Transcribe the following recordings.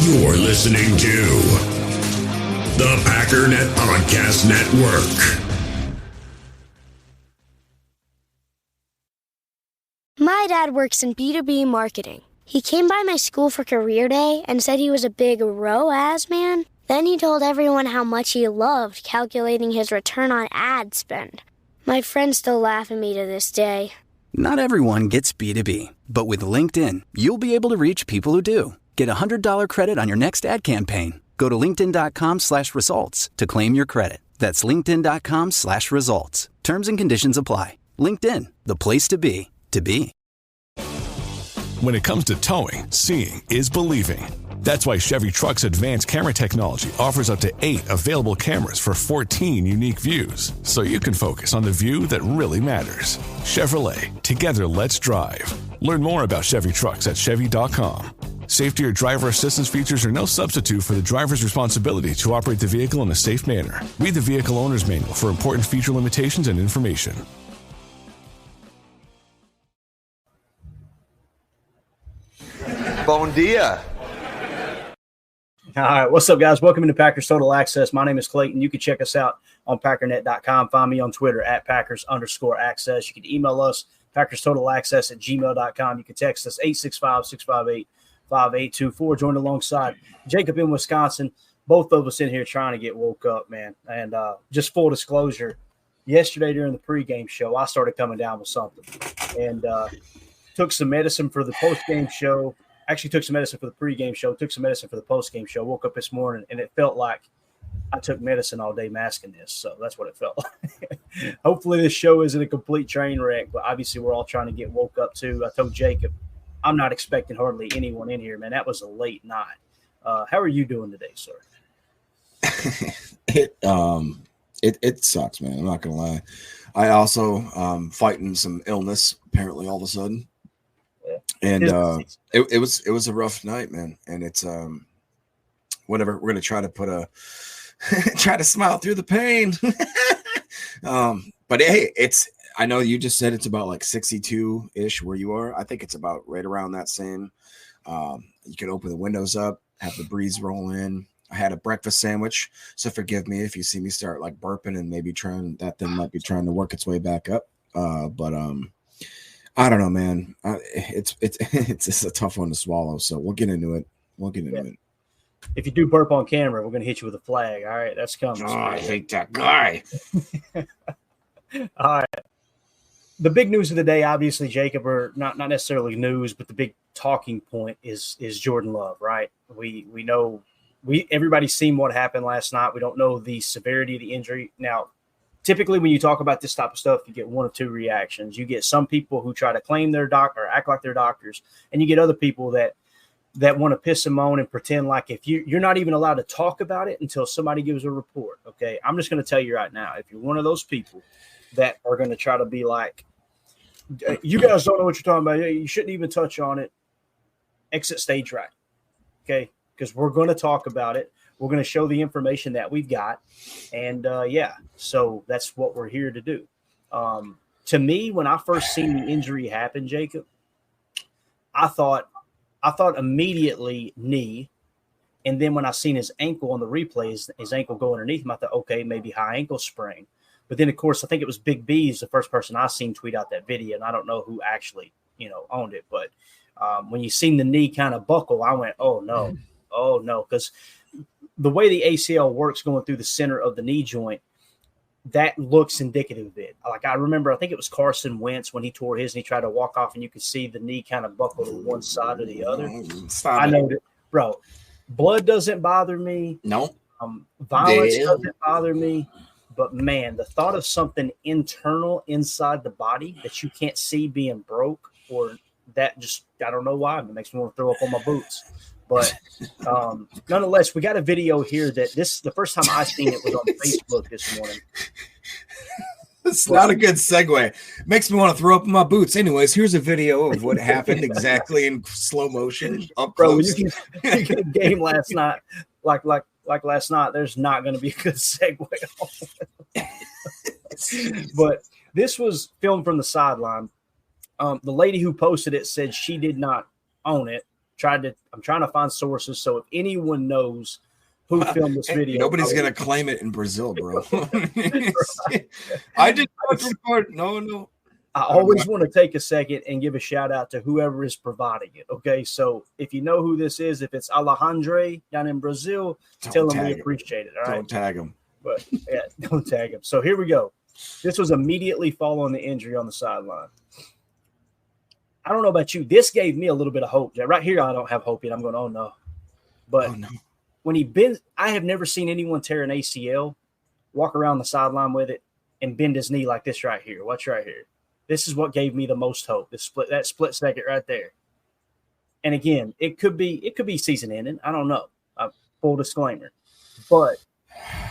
You're listening to the Packernet Podcast Network. My dad works in B2B marketing. He came by my school for career day and said he was a big ROAS man. Then he told everyone how much he loved calculating his return on ad spend. My friends still laugh at me to this day. Not everyone gets B2B, but with LinkedIn, you'll be able to reach people who do. Get a $100 credit on your next ad campaign. Go to linkedin.com/results to claim your credit. That's linkedin.com/results. Terms and conditions apply. LinkedIn, the place to be, to be. When it comes to towing, seeing is believing. That's why Chevy Truck's advanced camera technology offers up to 8 available cameras for 14 unique views, so you can focus on the view that really matters. Chevrolet, together let's drive. Learn more about Chevy Trucks at Chevy.com. Safety or driver assistance features are no substitute for the driver's responsibility to operate the vehicle in a safe manner. Read the vehicle owner's manual for important feature limitations and information. Bon dia. All right, what's up, guys? Welcome to Packers Total Access. My name is Clayton. You can check us out on Packernet.com. Find me on Twitter at Packers_access. You can email us, PackersTotalAccess@gmail.com. You can text us 865-658-5824. Joined alongside Jacob in Wisconsin. Both of us in here trying to get woke up, man. And just full disclosure, yesterday during the pregame show, I started coming down with something. And took some medicine for the postgame show. Actually took some medicine for the pregame show, took some medicine for the postgame show. Woke up this morning, and it felt like I took medicine all day masking this. So that's what it felt like. Hopefully this show isn't a complete train wreck, but obviously we're all trying to get woke up too. I told Jacob, I'm not expecting hardly anyone in here, man. That was a late night. How are you doing today, sir? It sucks, man. I'm not gonna lie. I also fighting some illness apparently all of a sudden. And it was a rough night, man. And it's whatever. We're gonna try to try to smile through the pain. But hey, I know you just said it's about like 62-ish where you are. I think it's about right around that same. You can open the windows up, have the breeze roll in. I had a breakfast sandwich, so forgive me if you see me start like burping and maybe that thing might be trying to work its way back up. But I don't know, man. It's just a tough one to swallow. So we'll get into it. It. If you do burp on camera, we're going to hit you with a flag. All right, that's coming. Oh, I hate that guy. All right. The big news of the day, obviously, Jacob, or not necessarily news, but the big talking point is Jordan Love, right? We know everybody's seen what happened last night. We don't know the severity of the injury. Now, typically, when you talk about this type of stuff, you get one of two reactions. You get some people who try to claim they're doctor or act like they're doctors, and you get other people that want to piss them on and pretend like if you're not even allowed to talk about it until somebody gives a report. Okay, I'm just going to tell you right now, if you're one of those people that are going to try to be like, you guys don't know what you're talking about, you shouldn't even touch on it, exit stage right. Okay, because we're going to talk about it. We're going to show the information that we've got. And, so that's what we're here to do. To me, when I first seen the injury happen, Jacob, I thought immediately knee. And then when I seen his ankle on the replays, his ankle go underneath him, I thought, okay, maybe high ankle sprain. But then, of course, I think it was Big B's, the first person I seen tweet out that video. And I don't know who actually, owned it. But when you seen the knee kind of buckle, I went, oh, no. Oh, no, because the way the ACL works going through the center of the knee joint, that looks indicative of it. Like I remember, I think it was Carson Wentz when he tore his and he tried to walk off and you could see the knee kind of buckle to one side or the other. I know that, bro, blood doesn't bother me. No. Violence doesn't bother me. But, man, the thought of something internal inside the body that you can't see being broke or that just – I don't know why. It makes me want to throw up on my boots. But nonetheless, we got a video here that the first time I seen it was on Facebook this morning. It's not a good segue. Makes me want to throw up in my boots. Anyways, here's a video of what happened exactly in slow motion. Up close. Bro, you get a game last night, like last night, there's not going to be a good segue. But this was filmed from the sideline. The lady who posted it said she did not own it. trying to find sources. So if anyone knows who filmed this video, nobody's gonna claim it in Brazil, bro. I did not record. No. I always want to take a second and give a shout out to whoever is providing it. Okay, so if you know who this is, if it's Alejandro down in Brazil, tell him we appreciate it. All right, don't tag him. But yeah, don't tag him. So here we go. This was immediately following the injury on the sideline. I don't know about you. This gave me a little bit of hope. Right here, I don't have hope yet. I'm going, oh no. But when he bends, I have never seen anyone tear an ACL, walk around the sideline with it, and bend his knee like this right here. Watch right here. This is what gave me the most hope. That split second right there. And again, it could be season ending. I don't know. Full disclaimer, but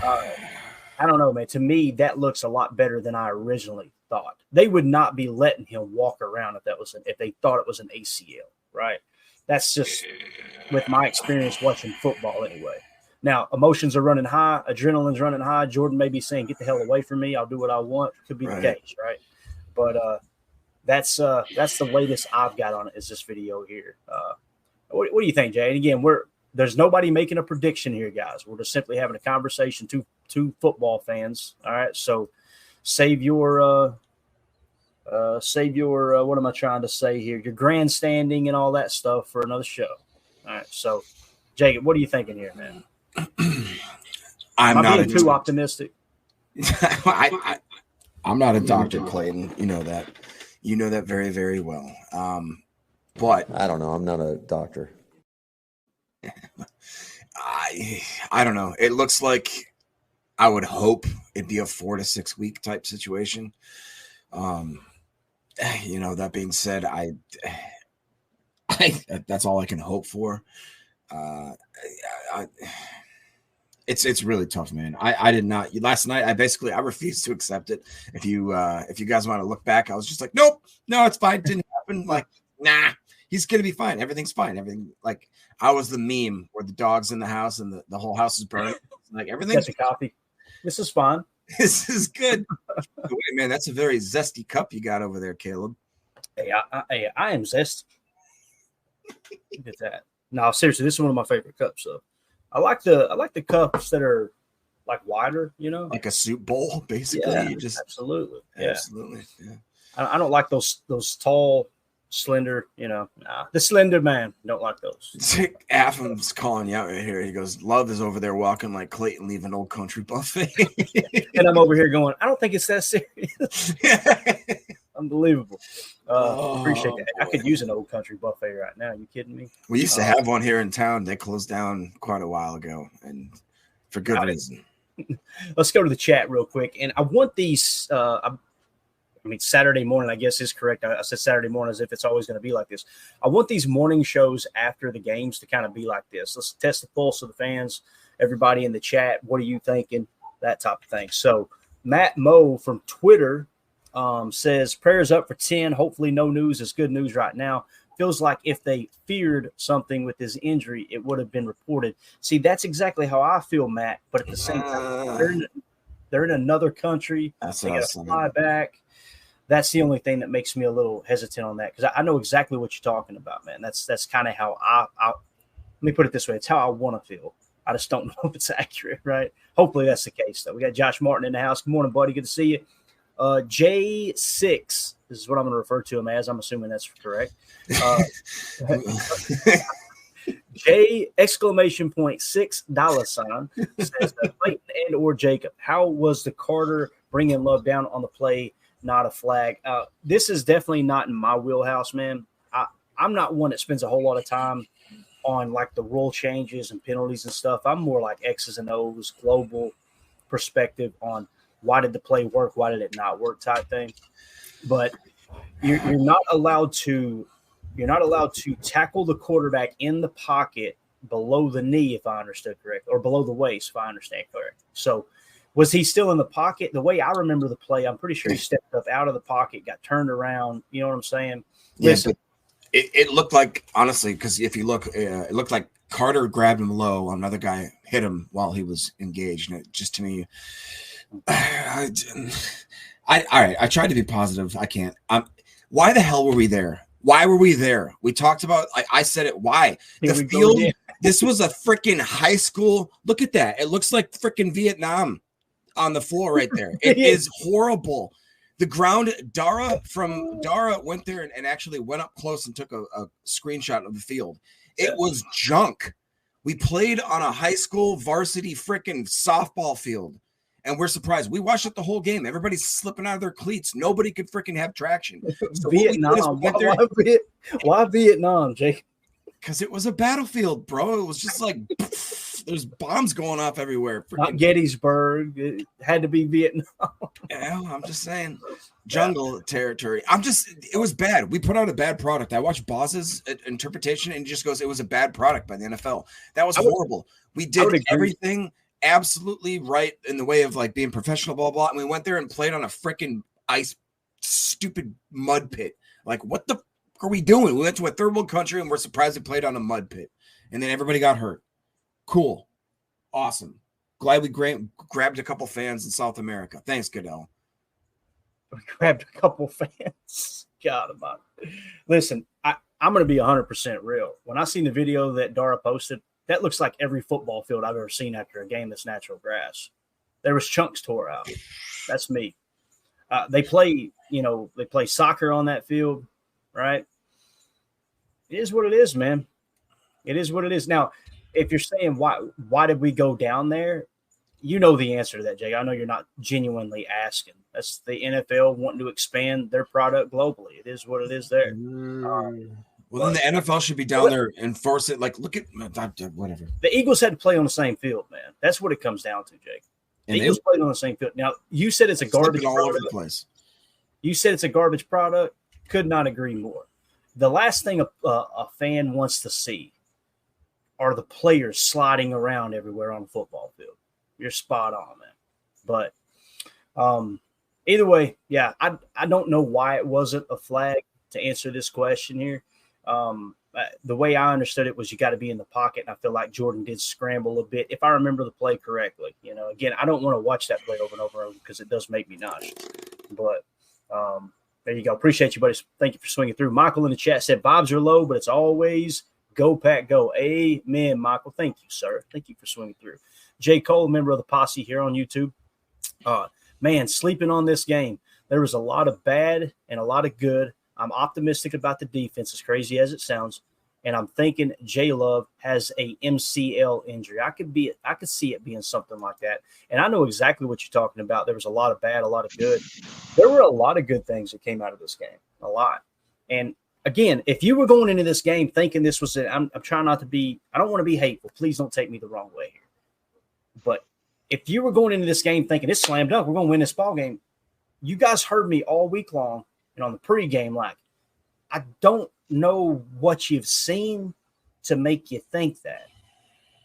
I don't know, man. To me, that looks a lot better than I originally thought. They would not be letting him walk around if they thought it was an ACL, right? That's just with my experience watching football anyway. Now, emotions are running high, adrenaline's running high. Jordan may be saying, "Get the hell away from me. I'll do what I want." Could be the case, right? But that's the latest I've got on it is this video here. What do you think, Jay? And again, there's nobody making a prediction here, guys. We're just simply having a conversation. Two football fans. All right, so save your what am I trying to say here? Your grandstanding and all that stuff for another show. All right, so Jacob, what are you thinking here, man? I'm not being too optimistic. I'm not a doctor, Clayton. You know that. You know that very, very well. But I don't know. I'm not a doctor. I don't know. It looks like I would hope it'd be a 4 to 6 week type situation. That being said, I that's all I can hope for. It's really tough, man. I did not last night. I refused to accept it. If you guys want to look back, I was just like, nope, no, it's fine. It didn't happen. Like, nah, he's gonna be fine. Everything's fine. Everything, like, I was the meme where the dog's in the house and the whole house is burning. Like, everything's copy. This is fun. This is good. Wait, man, that's a very zesty cup you got over there, Caleb. Hey, I am zesty. Look at that. No, seriously, this is one of my favorite cups. So I like the cups that are like wider, like a soup bowl, basically. Yeah, absolutely. Yeah. Absolutely. Yeah. I don't like those tall, slender, the slender man. Don't like those. Afham's calling you out right here. He goes, Love is over there walking like Clayton leaving Old Country Buffet. And I'm over here going, I don't think it's that serious. Unbelievable. Appreciate that. Boy. I could use an Old Country Buffet right now. Are you kidding me? We used to have one here in town. They closed down quite a while ago, and for good reason. Let's go to the chat real quick. And I want these Saturday morning, I guess, is correct. I said Saturday morning as if it's always going to be like this. I want these morning shows after the games to kind of be like this. Let's test the pulse of the fans, everybody in the chat. What are you thinking? That type of thing. So Matt Moe from Twitter says, prayers up for 10. Hopefully no news is good news right now. Feels like if they feared something with his injury, it would have been reported. See, that's exactly how I feel, Matt. But at the same time, they're in another country. They got to fly back. That's the only thing that makes me a little hesitant on that, because I know exactly what you're talking about, man. That's kind of how I let me put it this way. It's how I want to feel. I just don't know if it's accurate, right? Hopefully that's the case, though. We got Josh Martin in the house. Good morning, buddy. Good to see you. J6, this is what I'm going to refer to him as. I'm assuming that's correct. J exclamation point $6 says Clayton and or Jacob, how was the Carter bringing Love down on the play? Not a flag. This is definitely not in my wheelhouse, man. I'm not one that spends a whole lot of time on like the rule changes and penalties and stuff. I'm more like X's and O's, global perspective on why did the play work, why did it not work type thing. But you're not allowed to tackle the quarterback in the pocket below the knee, if I understood correct, or below the waist, if I understand correct. So was he still in the pocket? The way I remember the play, I'm pretty sure he stepped up out of the pocket, got turned around. You know what I'm saying? Yes, yeah, it looked like, honestly, because if you look, it looked like Carter grabbed him low. Another guy hit him while he was engaged. And it just, to me, all right, I tried to be positive. I can't. Why the hell were we there? Why were we there? We talked about, I said it. Why? The field, this was a freaking high school. Look at that. It looks like freaking Vietnam on the floor right there. It is horrible. The ground, Dara went there and actually went up close and took a screenshot of the field. It was junk. We played on a high school varsity freaking softball field, and we're surprised. We watched it the whole game. Everybody's slipping out of their cleats. Nobody could freaking have traction. So Vietnam. Why Vietnam, Jake? Because it was a battlefield, bro. It was just like there's bombs going off everywhere. Not Gettysburg. It had to be Vietnam. Yeah, I'm just saying. Jungle territory. It was bad. We put out a bad product. I watched Boz's interpretation and he just goes, it was a bad product by the NFL. That was horrible. We did everything absolutely right in the way of like being professional, blah, blah. And we went there and played on a freaking stupid mud pit. Like, what the fuck are we doing? We went to a third world country and we're surprised we played on a mud pit. And then everybody got hurt. Cool. Awesome. Glad we grabbed a couple fans in South America. Thanks, Goodell. We grabbed a couple fans. God about it. Listen, I'm going to be 100% real. When I seen the video that Dara posted, that looks like every football field I've ever seen after a game that's natural grass. There was chunks tore out. That's me. They play soccer on that field, right? It is what it is, man. It is what it is. Now, if you're saying why did we go down there, you know the answer to that, Jay. I know you're not genuinely asking. That's the NFL wanting to expand their product globally. It is what it is there. Well, then the NFL should be down there and force it. Like, look at whatever. The Eagles had to play on the same field, man. That's what it comes down to, Jake. The Eagles played on the same field. Now, you said it's a garbage all product. Over the place. You said it's a garbage product. Could not agree more. The last thing a fan wants to see are the players sliding around everywhere on the football field. You're spot on, man. But either way, yeah, I don't know why it wasn't a flag to answer this question here. The way I understood it was you got to be in the pocket, and I feel like Jordan did scramble a bit, if I remember the play correctly. You know, again, I don't want to watch that play over and over because it does make me nauseous. But there you go. Appreciate you, buddy. Thank you for swinging through. Michael in the chat said, vibes are low, but it's always go, Pack, go. Amen, Michael. Thank you, sir. Thank you for swinging through. J. Cole, member of the posse here on YouTube. Man, sleeping on this game. There was a lot of bad and a lot of good. I'm optimistic about the defense, as crazy as it sounds. And I'm thinking J. Love has a MCL injury. I could see it being something like that. And I know exactly what you're talking about. There was a lot of bad, a lot of good. There were a lot of good things that came out of this game. A lot. And again, if you were going into this game thinking this was it, I'm trying not to be – I don't want to be hateful. Please don't take me the wrong way here. But if you were going into this game thinking it's slam dunk, we're going to win this ball game, you guys heard me all week long and on the pregame like, I don't know what you've seen to make you think that.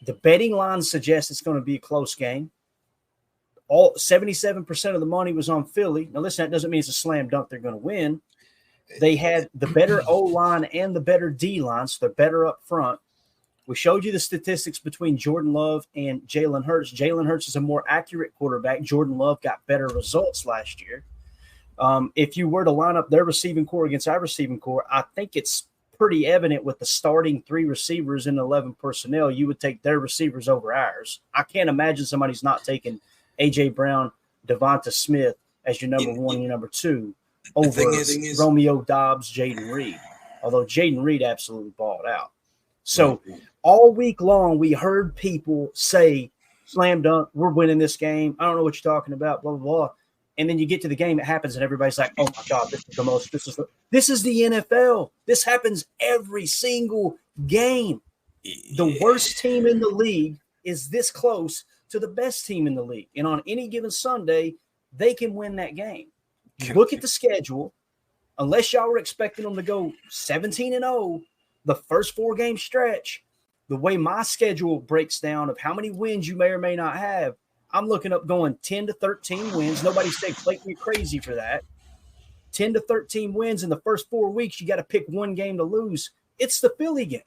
The betting line suggests it's going to be a close game. All 77% of the money was on Philly. Now, listen, that doesn't mean it's a slam dunk they're going to win. They had the better O-line and the better D-line, so they're better up front. We showed you the statistics between Jordan Love and Jalen Hurts. Jalen Hurts is a more accurate quarterback. Jordan Love got better results last year. If you were to line up their receiving core against our receiving core, I think it's pretty evident with the starting 3 receivers and 11 personnel, you would take their receivers over ours. I can't imagine somebody's not taking A.J. Brown, Devonta Smith as your number 1 and your number 2 over Romeo Doubs, Jaden Reed, although Jaden Reed absolutely balled out. So all week long, we heard people say, slam dunk, we're winning this game. I don't know what you're talking about, blah, blah, blah. And then you get to the game, it happens, and everybody's like, oh, my God, this is the NFL. This happens every single game. The worst team in the league is this close to the best team in the league. And on any given Sunday, they can win that game. Look at the schedule. Unless y'all were expecting them to go 17-0, the first 4-game stretch, the way my schedule breaks down of how many wins you may or may not have, I'm looking up going 10 to 13 wins. Nobody say plate me crazy for that. 10 to 13 wins in the first 4 weeks. You got to pick one game to lose. It's the Philly game.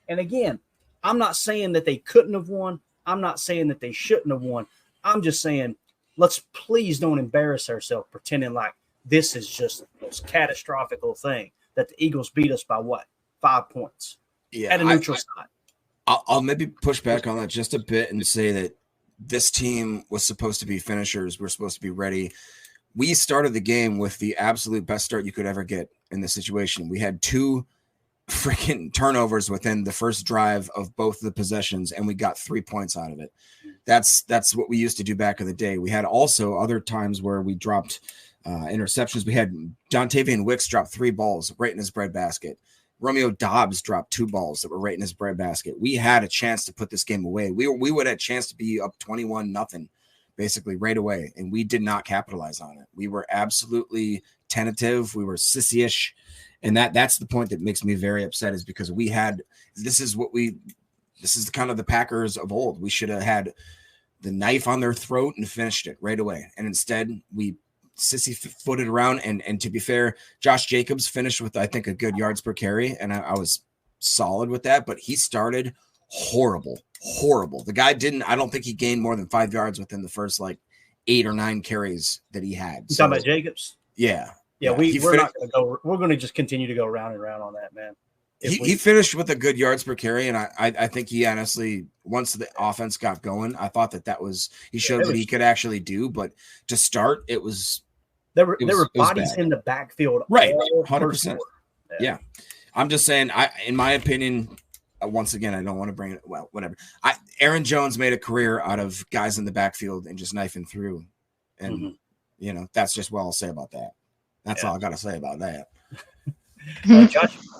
And again, I'm not saying that they couldn't have won. I'm not saying that they shouldn't have won. I'm just saying, let's please don't embarrass ourselves pretending like this is just the most catastrophic thing that the Eagles beat us by what? 5 points Yeah, at a neutral site. I'll maybe push back on that just a bit and say that this team was supposed to be finishers. We're supposed to be ready. We started the game with the absolute best start you could ever get in this situation. We had 2 freaking turnovers within the first drive of both the possessions, and we got 3 points out of it. That's what we used to do back in the day. We had also other times where we dropped interceptions. We had Dontavian Wicks drop 3 balls right in his breadbasket. Romeo Dobbs dropped 2 balls that were right in his breadbasket. We had a chance to put this game away. We would have a chance to be up 21-0 basically right away, and we did not capitalize on it. We were absolutely tentative. We were sissy-ish, and that's the point that makes me very upset, is because this is kind of the Packers of old. We should have had the knife on their throat and finished it right away, and instead we sissy-footed around, and to be fair, Josh Jacobs finished with, I think, a good yards per carry, and I was solid with that, but he started horrible. The guy I don't think he gained more than 5 yards within the first 8 or 9 carries that he had. You talking about Jacobs? Yeah. Yeah, we're not going to go. We're going to just continue to go round and round on that, man. He finished with a good yards per carry, and I think he honestly, once the offense got going, I thought he showed what he could actually do. But to start, there were bodies in the backfield, right? 100%. Yeah, I'm just saying. In my opinion, once again, I don't want to bring it. Well, whatever. Aaron Jones made a career out of guys in the backfield and just knifing through, and that's just what I'll say about that. That's all I got to say about that.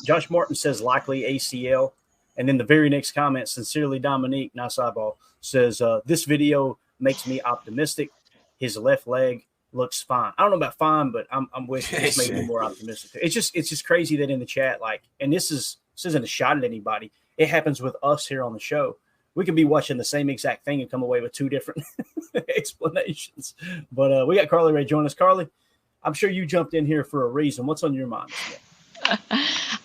Josh Martin says likely ACL, and then the very next comment, sincerely Dominique, nice eyeball, says this video makes me optimistic. His left leg looks fine. I don't know about fine, but I'm with you. This made me more optimistic. It's just crazy that in the chat, and this isn't a shot at anybody. It happens with us here on the show. We could be watching the same exact thing and come away with 2 different explanations. But we got Carly Ray joining us. Carly, I'm sure you jumped in here for a reason. What's on your mind today?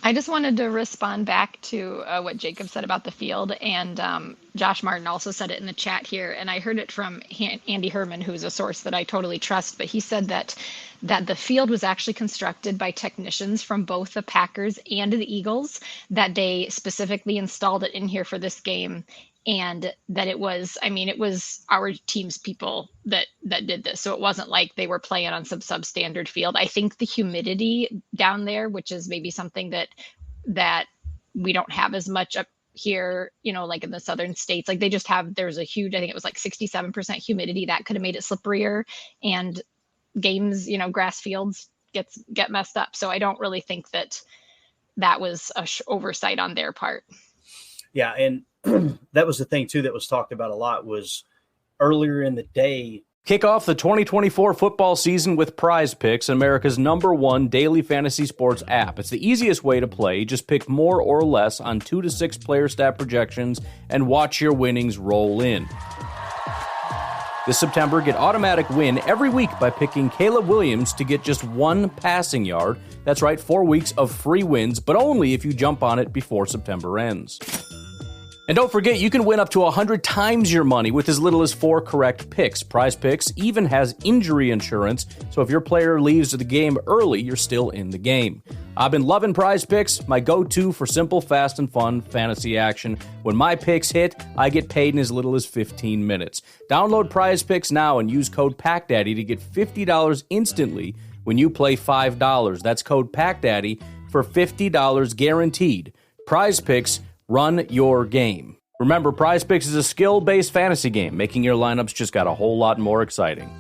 I just wanted to respond back to what Jacob said about the field, and Josh Martin also said it in the chat here, and I heard it from Andy Herman, who's a source that I totally trust, but he said that the field was actually constructed by technicians from both the Packers and the Eagles, that they specifically installed it in here for this game, and that it was our team's people that did this. So it wasn't like they were playing on some substandard field. I think the humidity down there, which is maybe something that we don't have as much up here, like in the southern states, like they just there's a huge, I think it was 67% humidity that could have made it slipperier, and games, grass fields get messed up. So I don't really think that was a oversight on their part. Yeah. And that was the thing too that was talked about a lot, was earlier in the day. Kick off the 2024 football season with Prize Picks, America's #1 daily fantasy sports app. It's the easiest way to play. Just pick more or less on 2 to 6 player stat projections and watch your winnings roll in. This September, get automatic win every week by picking Caleb Williams to get just 1 passing yard. That's right, 4 weeks of free wins, but only if you jump on it before September ends. And don't forget, you can win up to 100 times your money with as little as 4 correct picks. Prize Picks even has injury insurance, so if your player leaves the game early, you're still in the game. I've been loving Prize Picks, my go-to for simple, fast, and fun fantasy action. When my picks hit, I get paid in as little as 15 minutes. Download Prize Picks now and use code PackDaddy to get $50 instantly when you play $5. That's code PackDaddy for $50 guaranteed. Prize Picks, run your game. Remember, Prize Picks is a skill-based fantasy game, making your lineups just got a whole lot more exciting.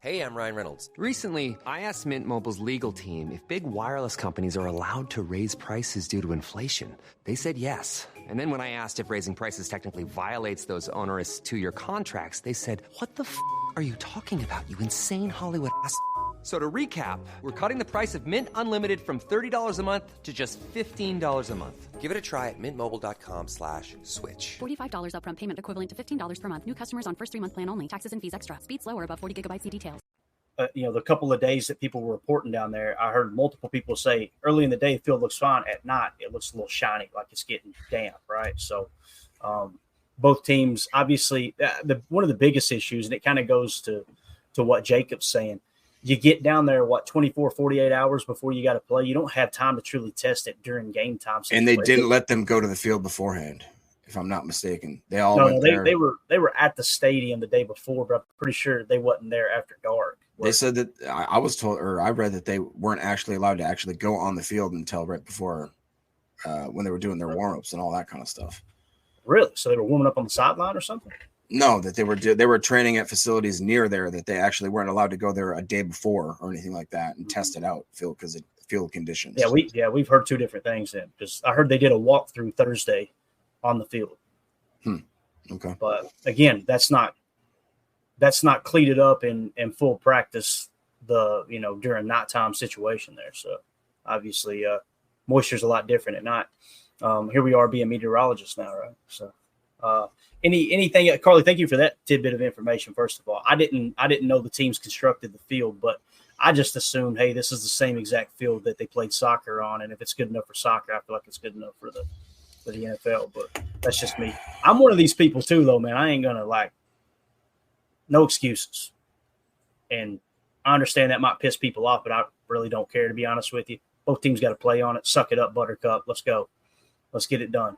Hey, I'm Ryan Reynolds. Recently, I asked Mint Mobile's legal team if big wireless companies are allowed to raise prices due to inflation. They said yes. And then when I asked if raising prices technically violates those onerous 2-year contracts, they said, "What the f*** are you talking about, you insane Hollywood ass?" So to recap, we're cutting the price of Mint Unlimited from $30 a month to just $15 a month. Give it a try at mintmobile.com/switch. $45 upfront payment equivalent to $15 per month. New customers on first 3-month plan only. Taxes and fees extra. Speed slower above 40 gigabytes. See details. The couple of days that people were reporting down there, I heard multiple people say early in the day, the field looks fine. At night, it looks a little shiny, like it's getting damp, right? So both teams, obviously, one of the biggest issues, and it kind of goes to what Jacob's saying, you get down there, 24, 48 hours before you got to play. You don't have time to truly test it during game time. And they didn't let them go to the field beforehand, if I'm not mistaken. They all no, went there. They were at the stadium the day before, but I'm pretty sure they wasn't there after dark. They said that I was told, or I read that they weren't actually allowed to actually go on the field until right before when they were doing their warm-ups and all that kind of stuff. Really? So they were warming up on the sideline or something? No, that they were training at facilities near there, that they actually weren't allowed to go there a day before or anything like that and test it out, because of field conditions. We've heard two different things then, because I heard they did a walkthrough Thursday on the field. Okay, but again, that's not cleated up in full practice during nighttime situation there. So obviously, moisture's a lot different at night. Here we are being meteorologists now, right? So. Anything, Carly, thank you for that tidbit of information. First of all, I didn't know the teams constructed the field, but I just assumed, hey, this is the same exact field that they played soccer on. And if it's good enough for soccer, I feel like it's good enough for the NFL, but that's just me. I'm one of these people too, though, man. I ain't going to no excuses. And I understand that might piss people off, but I really don't care, to be honest with you. Both teams got to play on it. Suck it up, Buttercup. Let's go. Let's get it done.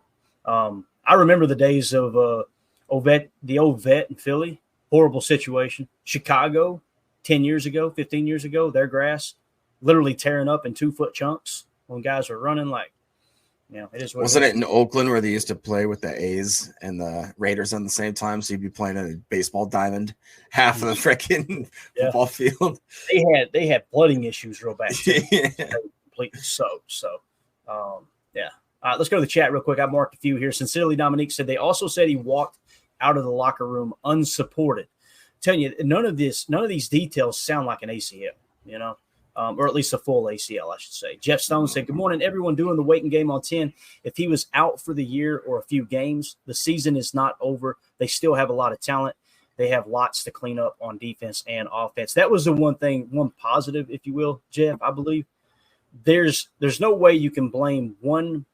I remember the days of the old vet in Philly. Horrible situation. Chicago, 10 years ago, 15 years ago, their grass literally tearing up in 2-foot chunks when guys were running it is. Wasn't it in Oakland where they used to play with the A's and the Raiders on the same time? So you'd be playing in a baseball diamond, half of the freaking football field. They had flooding issues real bad. Completely soaked. So, yeah. All right, let's go to the chat real quick. I marked a few here. Sincerely, Dominique said they also said he walked out of the locker room unsupported. I'm telling you, none of these details sound like an ACL, or at least a full ACL, I should say. Jeff Stone said, "Good morning, everyone doing the waiting game on 10. If he was out for the year or a few games, the season is not over. They still have a lot of talent. They have lots to clean up on defense and offense." That was the one positive, if you will, Jeff, I believe. There's no way you can blame one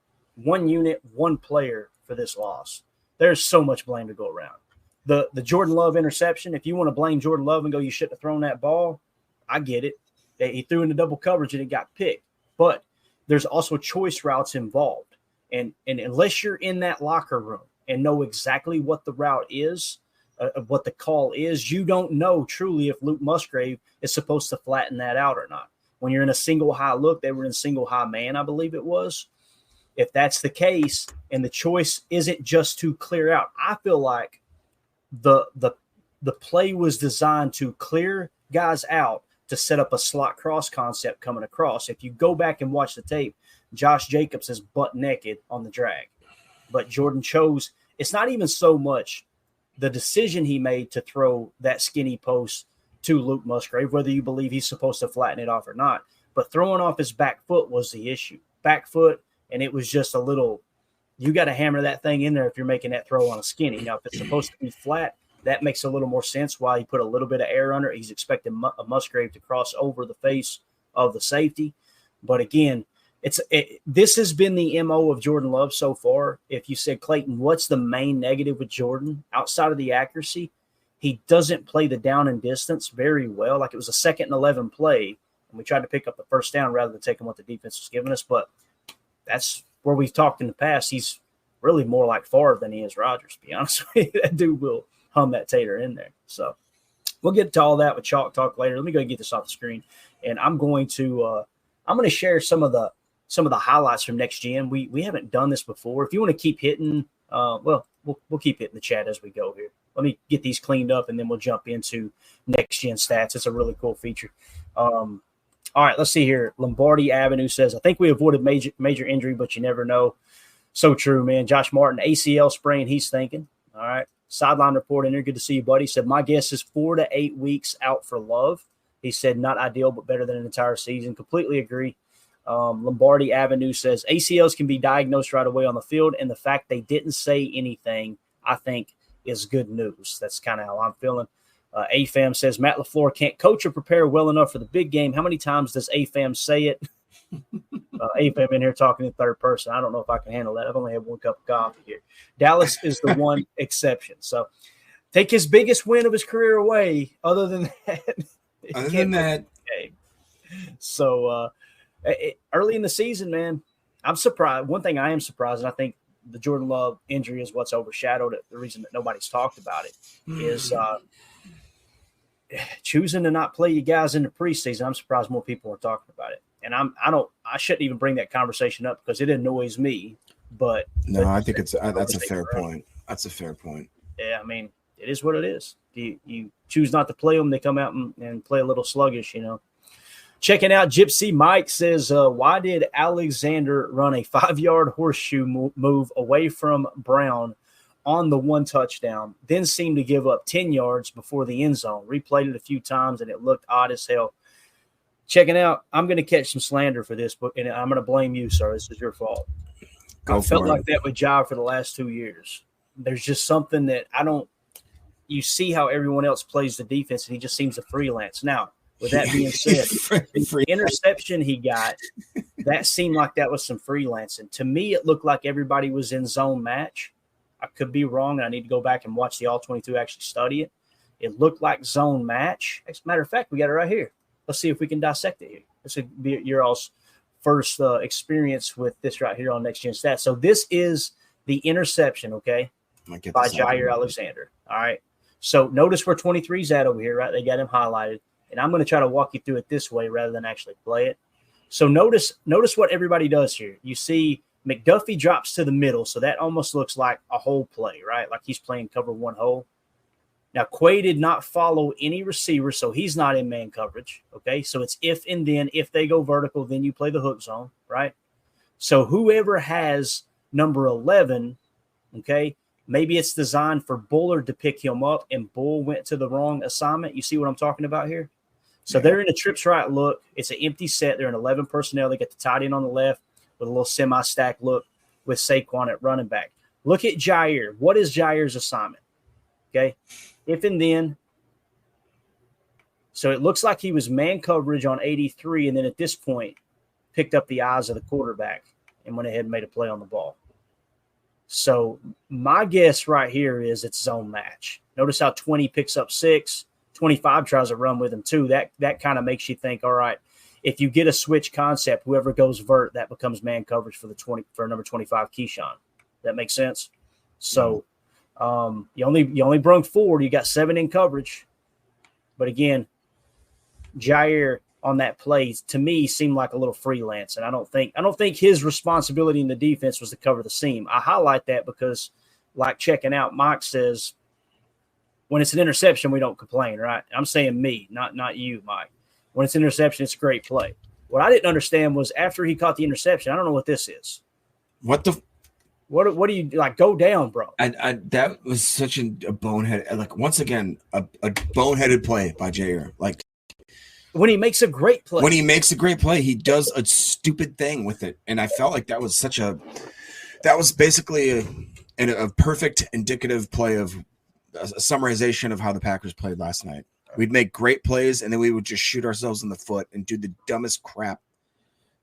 unit, one player for this loss. There's so much blame to go around. The Jordan Love interception, if you want to blame Jordan Love and go, you shouldn't have thrown that ball, I get it. He threw into double coverage and it got picked. But there's also choice routes involved. And unless you're in that locker room and know exactly what the route is, what the call is, you don't know truly if Luke Musgrave is supposed to flatten that out or not. When you're in a single high look, they were in single high man, I believe it was. If that's the case and the choice isn't just to clear out, I feel like the play was designed to clear guys out to set up a slot cross concept coming across. If you go back and watch the tape, Josh Jacobs is butt naked on the drag. But Jordan chose, it's not even so much the decision he made to throw that skinny post to Luke Musgrave, whether you believe he's supposed to flatten it off or not. But throwing off his back foot was the issue. Back foot, and it was just a little, you got to hammer that thing in there if you're making that throw on a skinny. Now, if it's supposed to be flat, that makes a little more sense why he put a little bit of air under it. He's expecting a Musgrave to cross over the face of the safety. But again, this has been the MO of Jordan Love so far. If you said, Clayton, what's the main negative with Jordan outside of the accuracy? He doesn't play the down and distance very well. Like it was a 2nd and 11 play, and we tried to pick up the first down rather than taking what the defense was giving us. But that's where we've talked in the past. He's really more like Favre than he is Rodgers, to be honest with you. That dude will hum that tater in there. So we'll get to all that with Chalk Talk later. Let me go and get this off the screen. And I'm going to share some of the highlights from Next Gen. We haven't done this before. If you want to keep hitting, we'll keep hitting the chat as we go here. let me get these cleaned up, and then we'll jump into next gen stats. It's a really cool feature. All right, let's see here. Lombardi Avenue says, I think we avoided major injury, but you never know. So true, man. Josh Martin, ACL sprain, he's thinking. All right. Sideline report in there. Good to see you, buddy. He said, my guess is 4 to 8 weeks out for Love. He said, not ideal, but better than an entire season. Completely agree. Lombardi Avenue says, ACLs can be diagnosed right away on the field, and the fact they didn't say anything, I think, is good news. That's kind of how I'm feeling. AFAM says, Matt LaFleur can't coach or prepare well enough for the big game. How many times does AFAM say it? AFAM in here talking in third person. I don't know if I can handle that. I've only had one cup of coffee here. Dallas is the one exception. So take his biggest win of his career away. Other than that, So early in the season, man, I'm surprised. One thing I am surprised, and I think the Jordan Love injury is what's overshadowed it. The reason that nobody's talked about it is choosing to not play you guys in the preseason. I'm surprised more people are talking about it. And I shouldn't even bring that conversation up because it annoys me. But no, I think that's a fair point. That's a fair point. Yeah, I mean, it is what it is. You choose not to play them, they come out and play a little sluggish, you know. Checking out Gypsy Mike says, why did Alexander run a 5-yard horseshoe move away from Brown on the one touchdown, then seemed to give up 10 yards before the end zone? Replayed it a few times, and it looked odd as hell. Checking out, I'm going to catch some slander for this, but and I'm going to blame you, sir. This is your fault. I felt like that with Jai for the last 2 years. There's just something that you see how everyone else plays the defense, and he just seems to freelance. Now, with that being said, the interception he got, that seemed like that was some freelancing. To me, it looked like everybody was in zone match. I could be wrong, and I need to go back and watch the All-22 actually study it. It looked like zone match. As a matter of fact, we got it right here. Let's see if we can dissect it here. This would be your all's first experience with this right here on Next Gen Stats. So this is the interception, okay, by Jair Alexander. All right. So notice where 23's at over here, right? They got him highlighted. And I'm going to try to walk you through it this way rather than actually play it. So notice what everybody does here. You see McDuffie drops to the middle, so that almost looks like a hole play, right? Like he's playing cover one hole. Now, Quay did not follow any receiver, so he's not in man coverage, okay? So it's if and then. If they go vertical, then you play the hook zone, right? So whoever has number 11, okay, maybe it's designed for Bullard to pick him up, and Bull went to the wrong assignment. You see what I'm talking about here? So they're in a trips right look. It's an empty set. They're in 11 personnel. They got the tight end on the left with a little semi-stack look with Saquon at running back. Look at Jair. What is Jair's assignment? Okay, if and then. So it looks like he was man coverage on 83, and then at this point picked up the eyes of the quarterback and went ahead and made a play on the ball. So my guess right here is it's zone match. Notice how 20 picks up 6. 25 tries to run with him too. That kind of makes you think, all right, if you get a switch concept, whoever goes vert, that becomes man coverage for number 25, Keyshawn. That makes sense. So you only brung 4. You got 7 in coverage. But again, Jair on that play to me seemed like a little freelance, and I don't think his responsibility in the defense was to cover the seam. I highlight that because, like checking out, Mike says, when it's an interception, we don't complain, right? I'm saying me, not you, Mike. When it's an interception, it's a great play. What I didn't understand was after he caught the interception, I don't know what this is. What do you like? Go down, bro. That was such a bonehead. Like once again, a boneheaded play by Jair. Like when he makes a great play. When he makes a great play, he does a stupid thing with it, and I felt like that was basically a perfect indicative play of a summarization of how the Packers played last night. We'd make great plays, and then we would just shoot ourselves in the foot and do the dumbest crap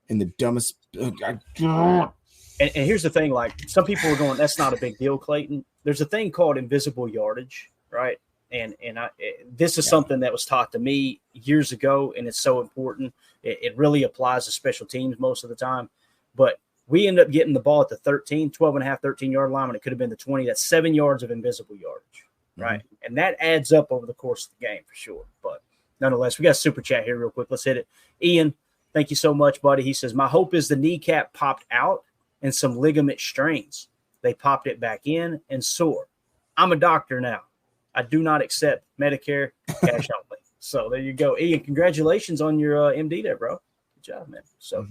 and the dumbest. And here's the thing, like some people are going, that's not a big deal, Clayton. There's a thing called invisible yardage, right? And this is something that was taught to me years ago, and it's so important. It really applies to special teams most of the time. But we end up getting the ball at the 13-yard line when it could have been the 20. That's 7 yards of invisible yardage, right? Mm-hmm. And that adds up over the course of the game for sure. But nonetheless, we got a super chat here real quick. Let's hit it. Ian, thank you so much, buddy. He says, my hope is the kneecap popped out and some ligament strains. They popped it back in and sore. I'm a doctor now. I do not accept Medicare cash only. So there you go. Ian, congratulations on your MD there, bro. Good job, man. So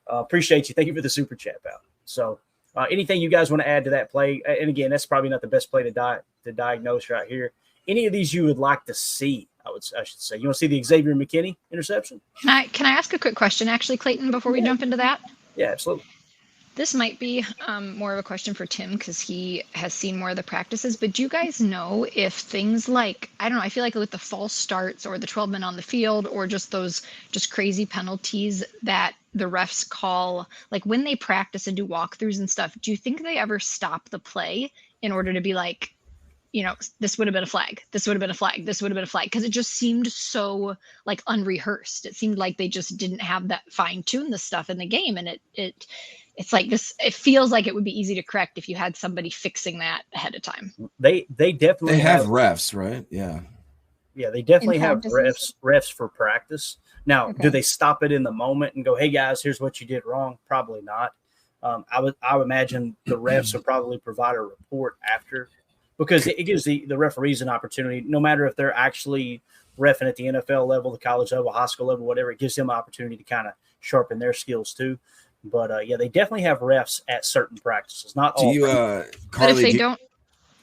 appreciate you. Thank you for the super chat, pal. So anything you guys want to add to that play? And again, that's probably not the best play to diagnose right here. Any of these you would like to see, I should say. You want to see the Xavier McKinney interception? Can I ask a quick question, actually, Clayton, before we jump into that? Yeah, absolutely. This might be more of a question for Tim because he has seen more of the practices, but do you guys know if things like, I don't know, I feel like with the false starts or the 12 men on the field or just those just crazy penalties that the refs call, like when they practice and do walkthroughs and stuff, do you think they ever stop the play in order to be like, you know, this would have been a flag, this would have been a flag, this would have been a flag? Because it just seemed so like unrehearsed. It seemed like they just didn't have that fine-tune the stuff in the game. And it's like this, it feels like it would be easy to correct if you had somebody fixing that ahead of time. They definitely have refs, right? Yeah. Yeah, they definitely have refs for practice. Now, do they stop it in the moment and go, hey guys, here's what you did wrong? Probably not. I would imagine the refs will probably provide a report after, because it gives the referees an opportunity, no matter if they're actually reffing at the NFL level, the college level, high school level, whatever, it gives them an opportunity to kind of sharpen their skills too. But yeah, they definitely have refs at certain practices. Not all. Carly,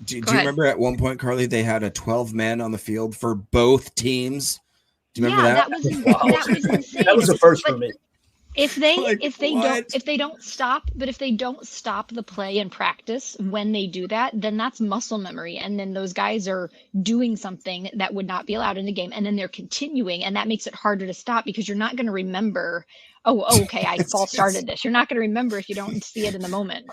do you remember at one point, Carly, they had a 12-man on the field for both teams? Do you remember that? That was insane. That was the first for me. If they don't stop the play in practice when they do that, then that's muscle memory. And then those guys are doing something that would not be allowed in the game. And then they're continuing. And that makes it harder to stop because you're not going to remember, okay, I false started this. You're not going to remember if you don't see it in the moment.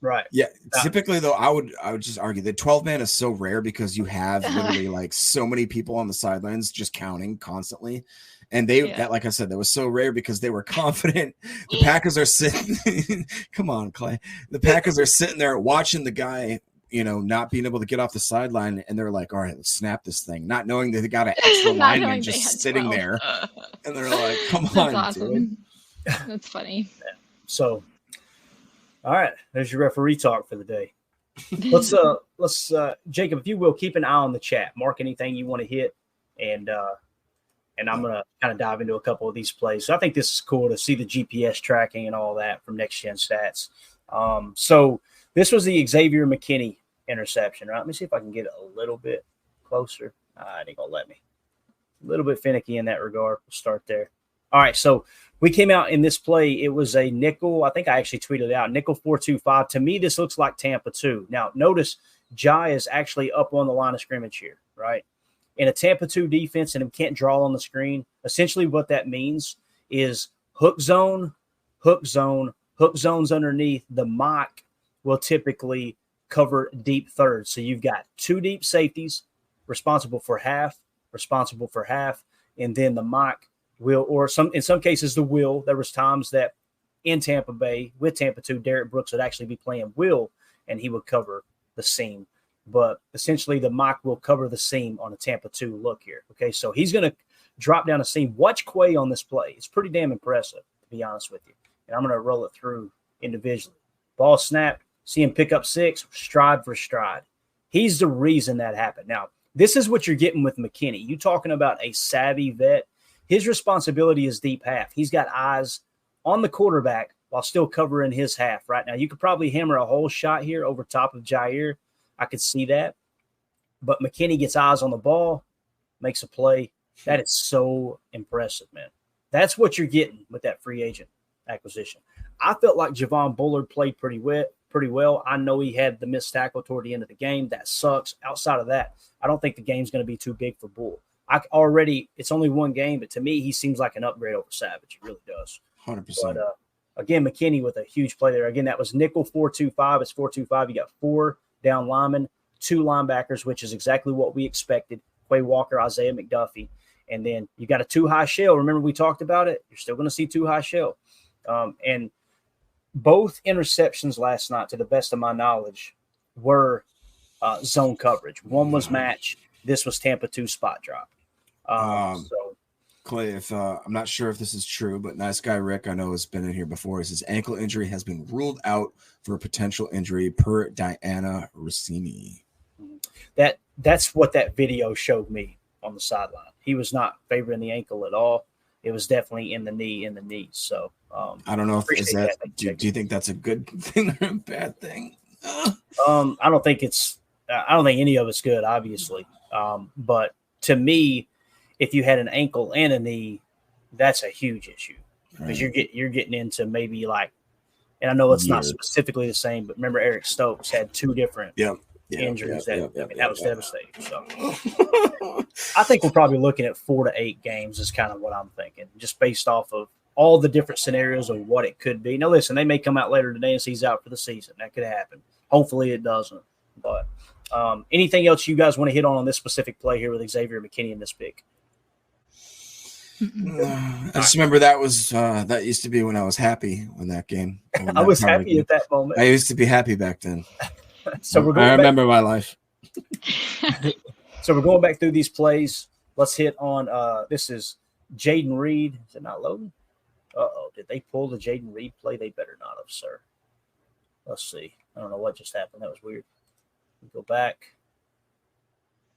Right. Yeah. Typically, though, I would just argue that 12-man is so rare because you have literally like so many people on the sidelines just counting constantly. And that, like I said, that was so rare because they were confident. The Packers are sitting. Come on, Clay. The Packers are sitting there watching the guy, not being able to get off the sideline, and they're like, "All right, let's snap this thing," not knowing that they got an extra lineman just sitting there, and they're like, "Come on, that's awesome. Dude." That's funny. So, all right, there's your referee talk for the day. Let's Jacob, if you will, keep an eye on the chat. Mark anything you want to hit, and I'm going to kind of dive into a couple of these plays. So I think this is cool to see the GPS tracking and all that from Next Gen Stats. So this was the Xavier McKinney interception, right? Let me see if I can get a little bit closer. It ain't going to let me. A little bit finicky in that regard. We'll start there. All right, so we came out in this play. It was a nickel. I think I actually tweeted it out. Nickel 4-2-5. To me, this looks like Tampa 2. Now, notice Jai is actually up on the line of scrimmage here, right? In a Tampa 2 defense, and it can't draw on the screen, essentially what that means is hook zones underneath. The mock will typically cover deep thirds. So you've got 2 deep safeties responsible for half, and then the mock will, or in some cases, the will. There was times that in Tampa Bay with Tampa 2, Derek Brooks would actually be playing will, and he would cover the seam. But essentially, the mock will cover the seam on a Tampa 2 look here. Okay, so he's going to drop down a seam. Watch Quay on this play. It's pretty damn impressive, to be honest with you. And I'm going to roll it through individually. Ball snapped. See him pick up 6, stride for stride. He's the reason that happened. Now, this is what you're getting with McKinney. You talking about a savvy vet. His responsibility is deep half. He's got eyes on the quarterback while still covering his half. Right now, you could probably hammer a whole shot here over top of Jair. I could see that. But McKinney gets eyes on the ball, makes a play. That is so impressive, man. That's what you're getting with that free agent acquisition. I felt like Javon Bullard played pretty well. I know he had the missed tackle toward the end of the game. That sucks. Outside of that, I don't think the game's going to be too big for Bull. It's only one game, but to me, he seems like an upgrade over Savage. He really does. 100%. But again, McKinney with a huge play there. Again, that was nickel 4-2-5. It's 4-2-5. You got 4 down linemen, 2 linebackers, which is exactly what we expected. Quay Walker, Isaiah McDuffie. And then you got a 2 high shell. Remember we talked about it? You're still going to see 2 high shell. And both interceptions last night, to the best of my knowledge, were zone coverage. One was match. This was Tampa 2 spot drop. Clay, if I'm not sure if this is true, but nice guy Rick, I know, has been in here before. He says ankle injury has been ruled out for a potential injury per Diana Rossini. that's what that video showed me on the sideline. He was not favoring the ankle at all. It was definitely in the knee. So I don't know if is that. Do you think that's a good thing or a bad thing? I don't think any of it's good, obviously. But to me, if you had an ankle and a knee, that's a huge issue because you're getting into maybe like, and I know it's not specifically the same, but remember Eric Stokes had two different injuries that was devastating. So I think we're probably looking at 4 to 8 games is kind of what I'm thinking, just based off of all the different scenarios of what it could be. Now, listen, they may come out later today and say he's out for the season. That could happen. Hopefully it doesn't. But anything else you guys want to hit on this specific play here with Xavier McKinney in this pick? I just remember that was that used to be when I was happy when that game. I was happy at that moment. I used to be happy back then. So I remember my life. So we're going back through these plays. Let's hit on this is Jayden Reed. Is it not loading? Uh-oh. Did they pull the Jayden Reed play? They better not have, sir. Let's see. I don't know what just happened. That was weird. Go back.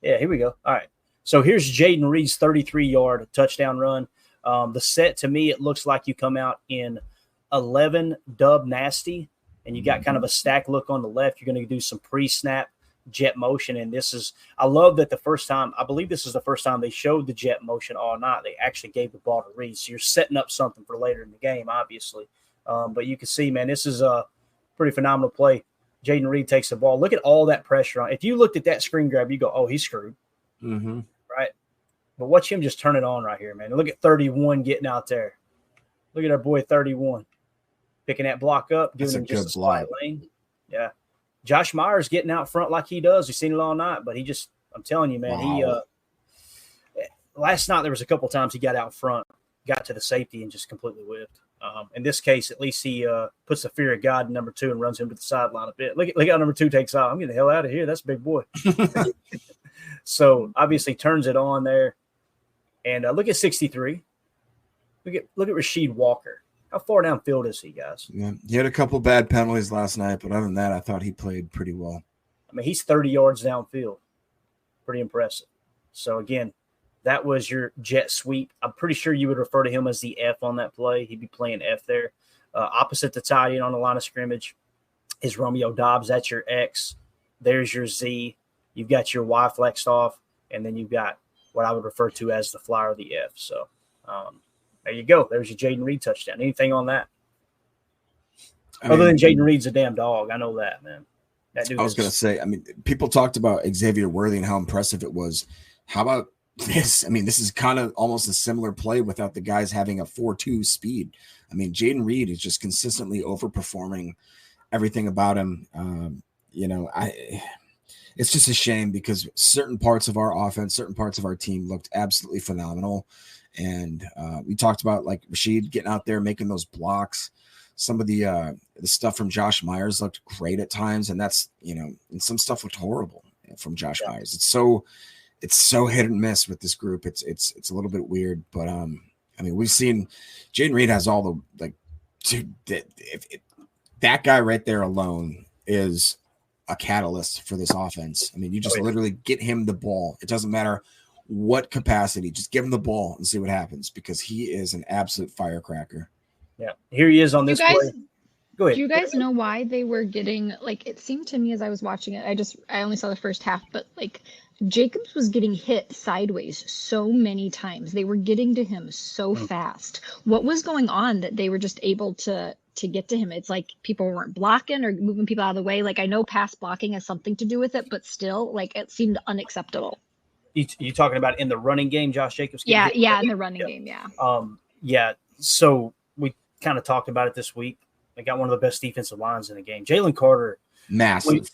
Yeah, here we go. All right. So here's Jayden Reed's 33-yard touchdown run. The set, to me, it looks like you come out in 11 dub nasty, and you got kind of a stack look on the left. You're going to do some pre-snap jet motion, and I love that I believe this is the first time they showed the jet motion all night. They actually gave the ball to Reed, so you're setting up something for later in the game, obviously. But you can see, man, this is a pretty phenomenal play. Jayden Reed takes the ball. Look at all that pressure on. If you looked at that screen grab, you go, oh, he's screwed. Mm-hmm. Right? But watch him just turn it on right here, man. Look at 31 getting out there. Look at our boy 31 picking that block up, giving him just a slight lane. Yeah. Josh Myers getting out front like he does. We've seen it all night, but I'm telling you, man, last night there was a couple times he got out front, got to the safety and just completely whipped. In this case, at least he puts the fear of God in number 2 and runs him to the sideline a bit. Look how number 2 takes off. I'm getting the hell out of here. That's a big boy. So obviously turns it on there. And look at 63. Look at Rasheed Walker. How far downfield is he, guys? Yeah, he had a couple bad penalties last night, but other than that, I thought he played pretty well. I mean, he's 30 yards downfield. Pretty impressive. So, again, that was your jet sweep. I'm pretty sure you would refer to him as the F on that play. He'd be playing F there. Opposite the tight end on the line of scrimmage is Romeo Doubs. That's your X. There's your Z. You've got your Y flexed off, and then you've got what I would refer to as the flyer or the F. So, there you go. There's your Jayden Reed touchdown. Anything on that? Other than Jayden Reed's a damn dog. I know that, man. That dude I was going to say, I mean, people talked about Xavier Worthy and how impressive it was. How about this? I mean, this is kind of almost a similar play without the guys having a 4.2 speed. I mean, Jayden Reed is just consistently overperforming everything about him. It's just a shame because certain parts of our offense, certain parts of our team looked absolutely phenomenal. And we talked about like Rasheed getting out there, making those blocks. Some of the stuff from Josh Myers looked great at times. And that's, and some stuff looked horrible from Josh Myers. It's so hit and miss with this group. It's a little bit weird, but I mean, we've seen Jayden Reed has all the, like, dude, that guy right there alone is a catalyst for this offense. I mean, you just literally get him the ball. It doesn't matter what capacity, just give him the ball and see what happens because he is an absolute firecracker. Yeah. Here he is on this play. Go ahead. Do you guys know why they were getting, like, it seemed to me as I was watching it, I only saw the first half, but like Jacobs was getting hit sideways so many times. They were getting to him so fast. What was going on that they were just able to get to him? It's like people weren't blocking or moving people out of the way. Like, I know pass blocking has something to do with it, but still, like, it seemed unacceptable. You talking about in the running game, Josh Jacobs? Yeah, in the running game, yeah. Yeah. So we kind of talked about it this week. They got one of the best defensive lines in the game. Jalen Carter, massive.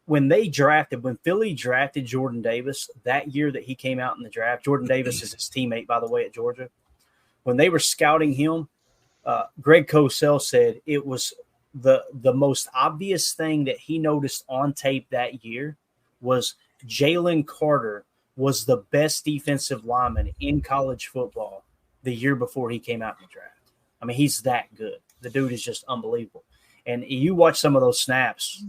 When Philly drafted Jordan Davis that year that he came out in the draft, Jordan Davis is his teammate, by the way, at Georgia. When they were scouting him, Greg Cosell said it was the most obvious thing that he noticed on tape that year was Jalen Carter was the best defensive lineman in college football the year before he came out in the draft. I mean, he's that good. The dude is just unbelievable. And you watch some of those snaps,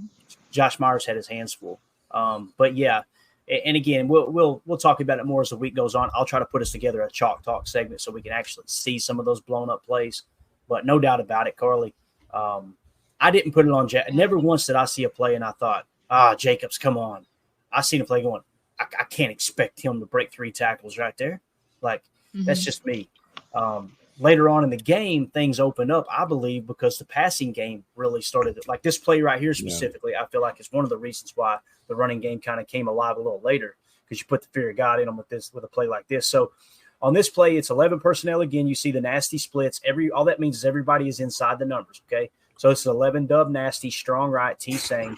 Josh Myers had his hands full. But, yeah, And again, we'll talk about it more as the week goes on. I'll try to put us together a Chalk Talk segment so we can actually see some of those blown up plays. But no doubt about it, Carly. I didn't put it on. Never once did I see a play and I thought, Jacobs, come on. I seen a play going, I can't expect him to break 3 tackles right there. Like, that's just me. Later on in the game, things opened up, I believe, because the passing game really started. Like this play right here specifically, I feel like it's one of the reasons why the running game kind of came alive a little later, because you put the fear of God in them with a play like this. So on this play, it's 11 personnel again. You see the nasty splits. All that means is everybody is inside the numbers, okay? So it's 11 dub nasty, strong right, T-Sang.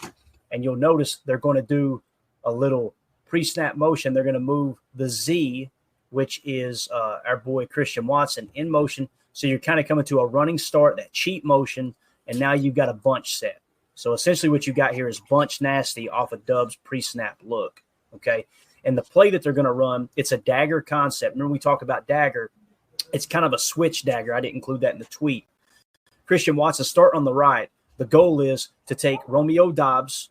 And you'll notice they're going to do a little pre-snap motion. They're going to move the Z, which is our boy Christian Watson, in motion. So you're kind of coming to a running start, that cheat motion, and now you've got a bunch set. So essentially what you got here is bunch nasty off of Dub's pre-snap look, okay? And the play that they're going to run, it's a dagger concept. Remember we talk about dagger. It's kind of a switch dagger. I didn't include that in the tweet. Christian Watson start on the right. The goal is to take Romeo Doubs,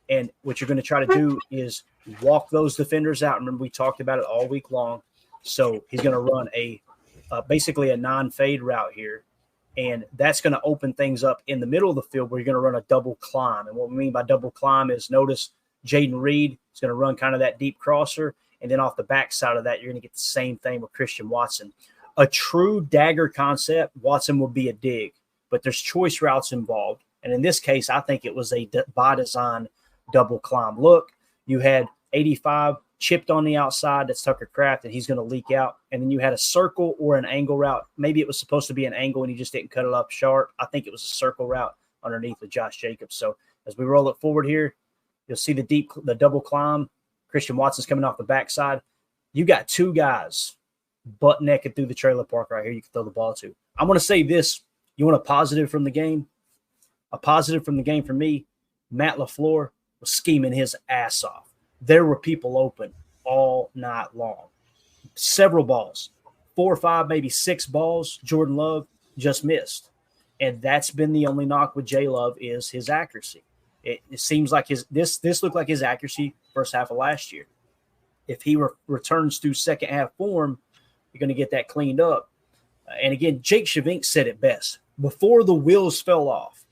and what you're going to try to do is walk those defenders out. Remember we talked about it all week long. So he's going to run basically a non-fade route here, and that's going to open things up in the middle of the field where you're going to run a double climb. And what we mean by double climb is, notice Jaden Reed is going to run kind of that deep crosser, and then off the backside of that, you're going to get the same thing with Christian Watson. A true dagger concept, Watson will be a dig, but there's choice routes involved. And in this case, I think it was a by design double climb look. You had 85 chipped on the outside. That's Tucker Kraft, and he's going to leak out. And then you had a circle or an angle route. Maybe it was supposed to be an angle and he just didn't cut it up sharp. I think it was a circle route underneath with Josh Jacobs. So as we roll it forward here, you'll see the double climb. Christian Watson's coming off the backside. You got 2 guys butt naked through the trailer park right here you can throw the ball to. I'm going to say this. You want a positive from the game? A positive from the game for me, Matt LaFleur was scheming his ass off. There were people open all night long. Several balls, 4 or 5, maybe 6 balls, Jordan Love just missed. And that's been the only knock with J Love is his accuracy. It seems like this looked like his accuracy first half of last year. If he returns to second half form, you're going to get that cleaned up. And again, Jake Shavink said it best. Before the wheels fell off,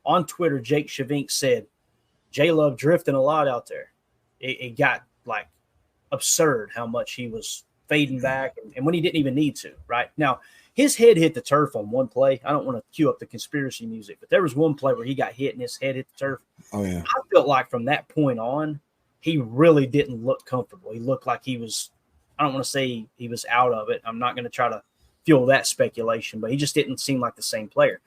on Twitter, Jake Shavink said, J Love drifting a lot out there. It got like absurd how much he was fading back and when he didn't even need to, right? Now, his head hit the turf on one play. I don't want to cue up the conspiracy music, but there was one play where he got hit and his head hit the turf. Oh, yeah. I felt like from that point on, he really didn't look comfortable. He looked like he was, I don't want to say he was out of it. I'm not going to try to fuel that speculation, but he just didn't seem like the same player.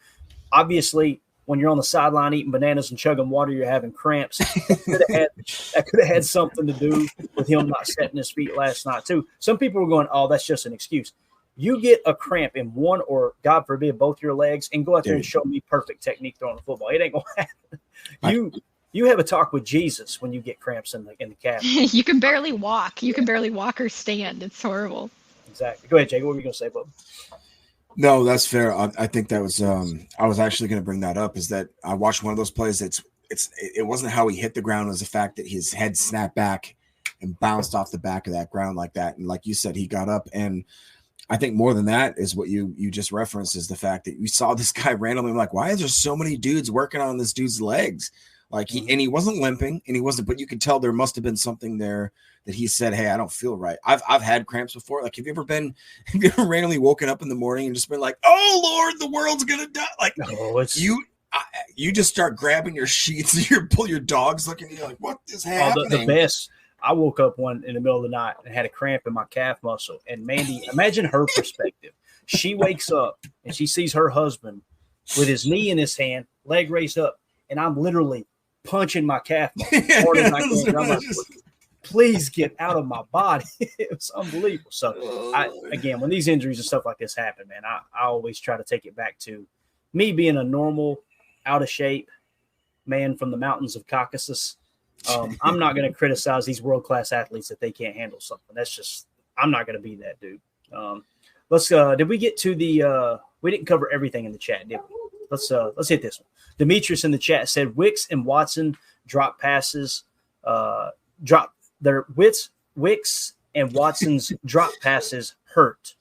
Obviously, when you're on the sideline eating bananas and chugging water, you're having cramps. That could have had something to do with him not setting his feet last night, too. Some people were going, oh, that's just an excuse. You get a cramp in one or, God forbid, both your legs and go out there and show me perfect technique throwing the football. It ain't going to happen. You have a talk with Jesus when you get cramps in the calf. You can barely walk. You can barely walk or stand. It's horrible. Exactly. Go ahead, Jake. What were you going to say, Bob? No, that's fair. I think that was I was actually going to bring that up, is that I watched one of those plays. It wasn't how he hit the ground, it was the fact that his head snapped back and bounced off the back of that ground like that. And like you said, he got up. And I think more than that is what you just referenced, is the fact that you saw this guy randomly, like, why is there so many dudes working on this dude's legs? Like he wasn't limping and he wasn't, but you could tell there must have been something there that he said, hey, I don't feel right. I've had cramps before. Like, have you ever randomly woken up in the morning and just been like, oh Lord, the world's going to die. Like you just start grabbing your sheets and your dog's looking at you like, what is happening? The best. I woke up one in the middle of the night and had a cramp in my calf muscle. And Mandy, imagine her perspective. She wakes up and she sees her husband with his knee in his hand, leg raised up, and I'm literally punching my calf muscle hard as I can. I'm like, please get out of my body. It was unbelievable. So, again, when these injuries and stuff like this happen, man, I always try to take it back to me being a normal, out of shape man from the mountains of Caucasus. I'm not going to criticize these world-class athletes that they can't handle something. That's just, I'm not going to be that dude. Did we get to we didn't cover everything in the chat, did we? Let's hit this one. Demetrius in the chat said Wicks and Watson drop passes, drop their Wicks and Watson's drop passes hurt,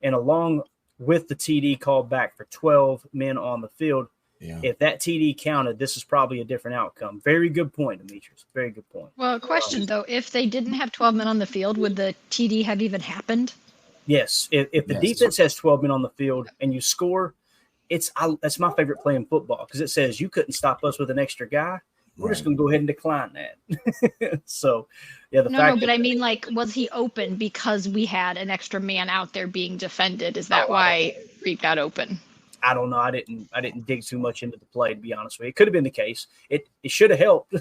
and along with the TD called back for 12 men on the field. Yeah. If that TD counted, this is probably a different outcome. Very good point, Demetrius. Very good point. Well, question though, if they didn't have 12 men on the field, would the TD have even happened? Yes. If the defense has 12 men on the field and you score, that's my favorite play in football because it says you couldn't stop us with an extra guy. We're just going to go ahead and decline that. So, yeah, but I mean, like, was he open because we had an extra man out there being defended? Is that why Reed got open? I don't know. I didn't dig too much into the play, to be honest with you. It could have been the case. It should have helped.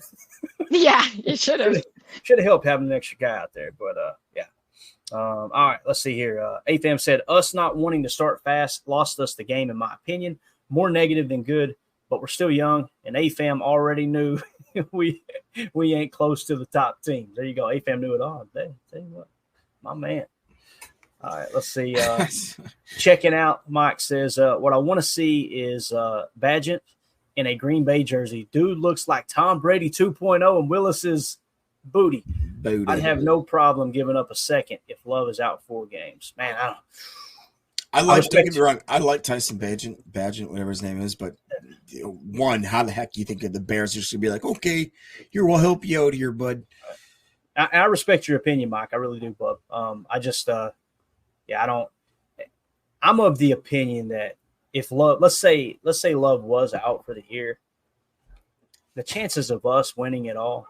Yeah, it should have. Should have helped having an extra guy out there. But, yeah. All right, let's see here. AFAM said, us not wanting to start fast lost us the game, in my opinion. More negative than good, but we're still young, and AFAM already knew we ain't close to the top teams. There you go. AFAM knew it all. Tell you what, my man. All right, let's see. Checking out, Mike says, what I want to see is Bagent in a Green Bay jersey. Dude looks like Tom Brady 2.0 and Willis's booty. I'd have no problem giving up a second if Love is out 4 games. Man, don't get me wrong. I like Tyson Bagent, whatever his name is, but one, how the heck do you think the Bears are just gonna be like, okay, here, we'll help you out here, bud? I respect your opinion, Mike. I really do, bub. I'm of the opinion that if Love, let's say Love was out for the year, the chances of us winning it all,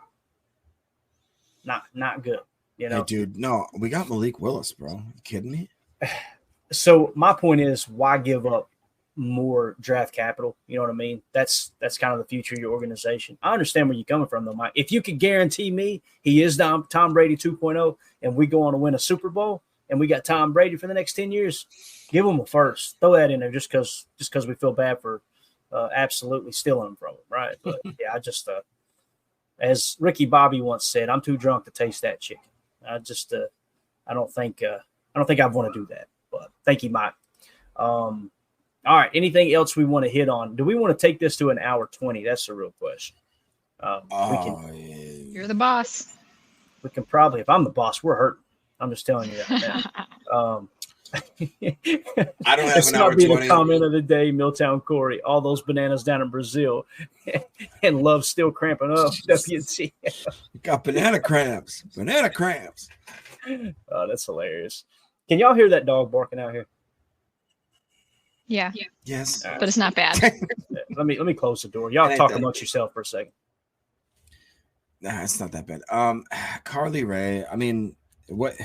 not good. You know, hey, dude, no, we got Malik Willis, bro. You kidding me? So my point is, why give up more draft capital? You know what I mean? That's kind of the future of your organization. I understand where you're coming from, though, Mike. If you could guarantee me he is Tom Brady 2.0 and we go on to win a Super Bowl and we got Tom Brady for the next 10 years, give him a first. Throw that in there just because we feel bad for absolutely stealing him from him, right? But yeah, I just as Ricky Bobby once said, I'm too drunk to taste that chicken. I don't think I'd want to do that. But thank you, Mike. All right. Anything else we want to hit on? Do we want to take this to an hour 20? That's the real question. You're the boss. We can probably, if I'm the boss, we're hurting. I'm just telling you that now. I don't have an hour 20. The comment of the day, Milltown Corey. All those bananas down in Brazil, and Love still cramping up. WT. Got banana cramps. Banana cramps. Oh, that's hilarious. Can y'all hear that dog barking out here? Yeah. Yes. But it's not bad. Let me close the door. Y'all talk amongst yourself for a second. Nah, it's not that bad. Carly Ray, I mean, what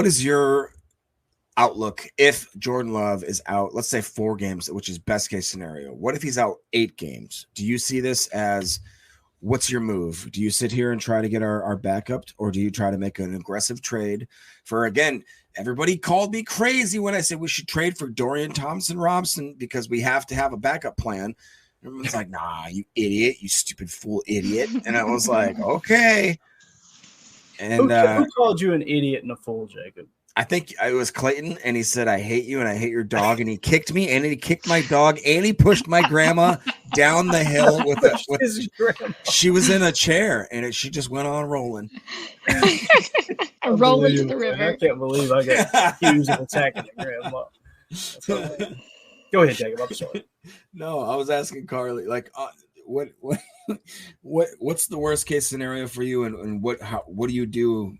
is your outlook if Jordan Love is out, let's say 4 games, which is best case scenario? What if he's out 8 games? Do you see this as, what's your move? Do you sit here and try to get our backup, or do you try to make an aggressive trade for, again, everybody called me crazy when I said we should trade for Dorian Thompson-Robinson because we have to have a backup plan. Everyone's like, nah, you idiot, you stupid fool idiot. And I was like, okay. And who called you an idiot and a fool, Jacob? I think it was Clayton, and he said, I hate you and I hate your dog. And he kicked me, and he kicked my dog, and he pushed my grandma down the hill she was in a chair, and she just went on rolling. Rolling to the river. I can't believe I got accused of attacking your grandma. Go ahead, Jacob. I'm sorry. No, I was asking Carly, like, what's the worst case scenario for you, and what do you do